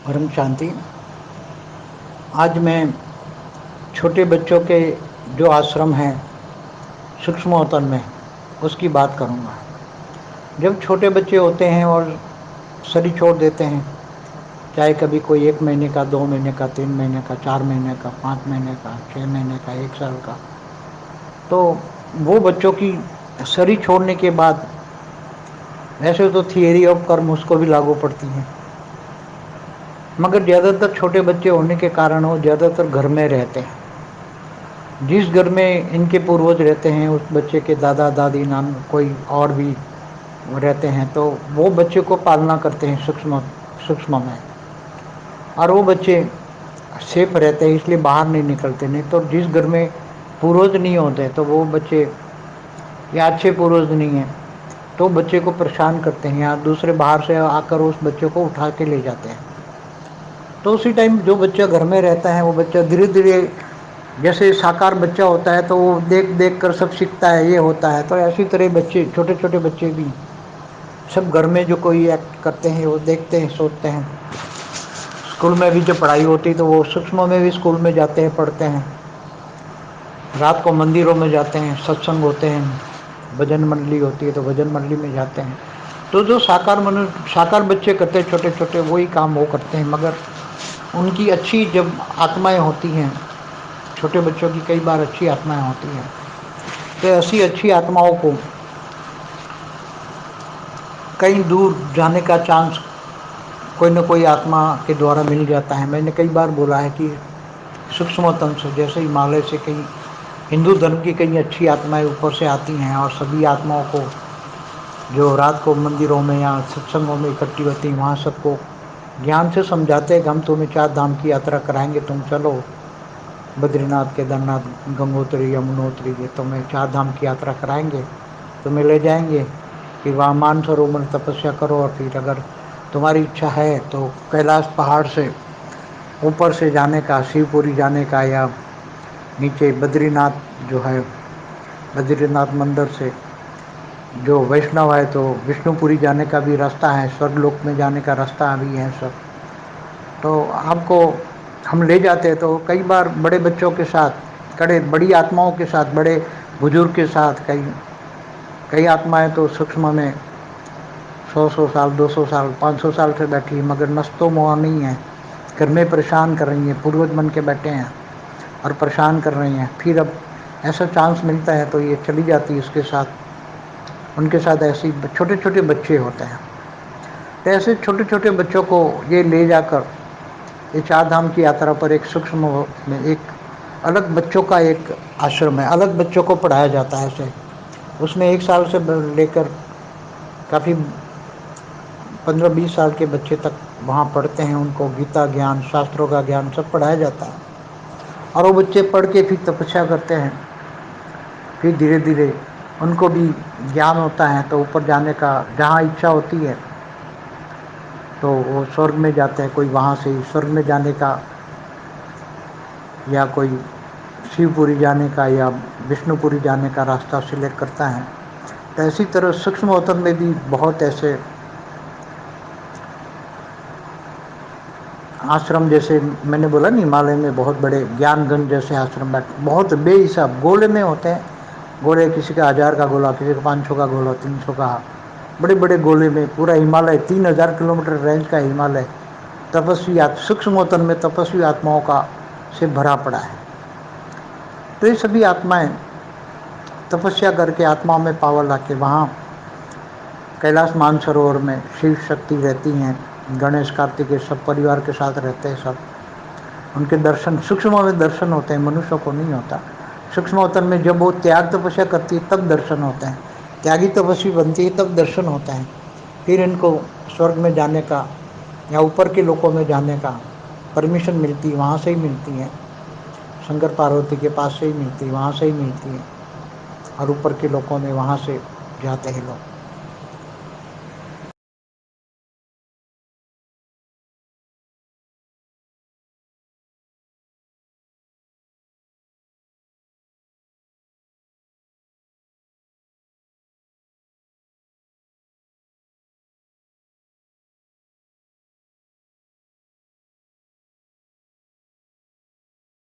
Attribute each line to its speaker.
Speaker 1: परम शांति। आज मैं छोटे बच्चों के जो आश्रम हैं सूक्ष्मवतन में, उसकी बात करूँगा। जब छोटे बच्चे होते हैं और शरीर छोड़ देते हैं, चाहे कभी कोई 1 महीने का, 2 महीने का, 3 महीने का, 4 महीने का, 5 महीने का, 6 महीने का, 1 साल का, तो वो बच्चों की शरीर छोड़ने के बाद वैसे तो थियरी ऑफ कर्म उसको भी लागू पड़ती है, मगर ज़्यादातर छोटे बच्चे होने के कारण वो ज़्यादातर घर में रहते हैं। जिस घर में इनके पूर्वज रहते हैं उस बच्चे के दादा दादी नाम कोई और भी रहते हैं, तो वो बच्चे को पालना करते हैं सूक्ष्म सूक्ष्म में, और वो बच्चे सेफ रहते हैं, इसलिए बाहर नहीं निकलते। नहीं तो जिस घर में पूर्वज नहीं होते तो वो बच्चे या अच्छे पूर्वज नहीं हैं तो बच्चे को परेशान करते हैं, या दूसरे बाहर से आकर उस बच्चे को उठा के ले जाते हैं। तो उसी टाइम जो बच्चा घर में रहता है वो बच्चा धीरे धीरे, जैसे साकार बच्चा होता है तो वो देख देख कर सब सीखता है, ये होता है। तो ऐसी तरह बच्चे, छोटे छोटे बच्चे भी सब घर में जो कोई एक्ट करते हैं वो देखते हैं, सोचते हैं। स्कूल में भी जब पढ़ाई होती तो वो सूक्ष्म में भी स्कूल में जाते हैं, पढ़ते हैं। रात को मंदिरों में जाते हैं, सत्संग होते हैं, भजन मंडली होती है तो भजन मंडली में जाते हैं। तो जो साकार बच्चे करते हैं छोटे छोटे, वही काम वो करते हैं। मगर उनकी अच्छी जब आत्माएं होती हैं, छोटे बच्चों की कई बार अच्छी आत्माएं होती हैं, तो ऐसी अच्छी आत्माओं को कहीं दूर जाने का चांस कोई न कोई आत्मा के द्वारा मिल जाता है। मैंने कई बार बोला है कि सूक्ष्मतम से, जैसे हिमालय से कई हिंदू धर्म की कई अच्छी आत्माएं ऊपर से आती हैं, और सभी आत्माओं को जो रात को मंदिरों में या सत्संगों में इकट्ठी होती हैं, वहाँ सबको ज्ञान से समझाते हैं कि हम तुम्हें 4 धाम की यात्रा कराएंगे, तुम चलो बद्रीनाथ, केदारनाथ, गंगोत्री, यमुनोत्री, ये तुम्हें 4 धाम की यात्रा कराएंगे, तुम्हें ले जाएंगे कि वहाँ मानसरोवर में तपस्या करो, और फिर अगर तुम्हारी इच्छा है तो कैलाश पहाड़ से ऊपर से जाने का, शिवपुरी जाने का, या नीचे बद्रीनाथ जो है, बद्रीनाथ मंदिर से जो वैष्णव है तो विष्णुपुरी जाने का भी रास्ता है, स्वर्गलोक में जाने का रास्ता भी है सब। तो आपको हम ले जाते हैं। तो कई बार बड़े बच्चों के साथ, बड़ी आत्माओं के साथ, बड़े बुजुर्ग के साथ, कई कई आत्माएं तो सूक्ष्म में 100 साल, 200 साल, 500 साल से बैठी, मगर नस्तो मोह नहीं है, घर में परेशान कर रही हैं, पूर्वज बन के बैठे हैं और परेशान कर रही हैं। फिर अब ऐसा चांस मिलता है तो ये चली जाती है उसके साथ। उनके साथ ऐसे छोटे छोटे बच्चे होते हैं, तो ऐसे छोटे छोटे बच्चों को ये ले जाकर ये 4 धाम की यात्रा पर एक सूक्ष्म में एक अलग बच्चों का एक आश्रम है, अलग बच्चों को पढ़ाया जाता है। ऐसे उसमें 1 साल से लेकर काफ़ी 15-20 साल के बच्चे तक वहाँ पढ़ते हैं। उनको गीता ज्ञान, शास्त्रों का ज्ञान सब पढ़ाया जाता है, और वो बच्चे पढ़ के फिर तपस्या करते हैं। फिर धीरे धीरे उनको भी ज्ञान होता है, तो ऊपर जाने का जहाँ इच्छा होती है तो वो स्वर्ग में जाते हैं। कोई वहाँ से स्वर्ग में जाने का, या कोई शिवपुरी जाने का, या विष्णुपुरी जाने का रास्ता सिलेक्ट करता है। तो ऐसी तरह सूक्ष्म अवतरण में भी बहुत ऐसे आश्रम, जैसे मैंने बोला नहीं, हिमालय में बहुत बड़े ज्ञानगंज जैसे आश्रम बहुत बेहिसाब गोले में होते हैं। गोले किसी का 1000 का गोला, किसी का 500 का गोला, 300 का, बड़े बड़े गोले में पूरा हिमालय, 3000 किलोमीटर रेंज का हिमालय तपस्वी सूक्ष्म अवतरण में तपस्वी आत्माओं का से भरा पड़ा है। तो ये सभी आत्माएं तपस्या करके आत्माओं में पावर ला के वहाँ कैलाश मानसरोवर में शिव शक्ति रहती हैं, गणेश कार्तिकेय सब परिवार के साथ रहते हैं सब। उनके दर्शन सूक्ष्म में दर्शन होते हैं, मनुष्यों को नहीं होता। सूक्ष्म अवतरण में जब वो त्याग तपस्या करती है तब दर्शन होते हैं, त्यागी तपस्वी बनती है तब दर्शन होता है। फिर इनको स्वर्ग में जाने का या ऊपर के लोकों में जाने का परमिशन मिलती है, वहाँ से ही मिलती है, शंकर पार्वती के पास से ही मिलती है, वहाँ से ही मिलती है, और ऊपर के लोकों में वहाँ से जाते हैं लोग।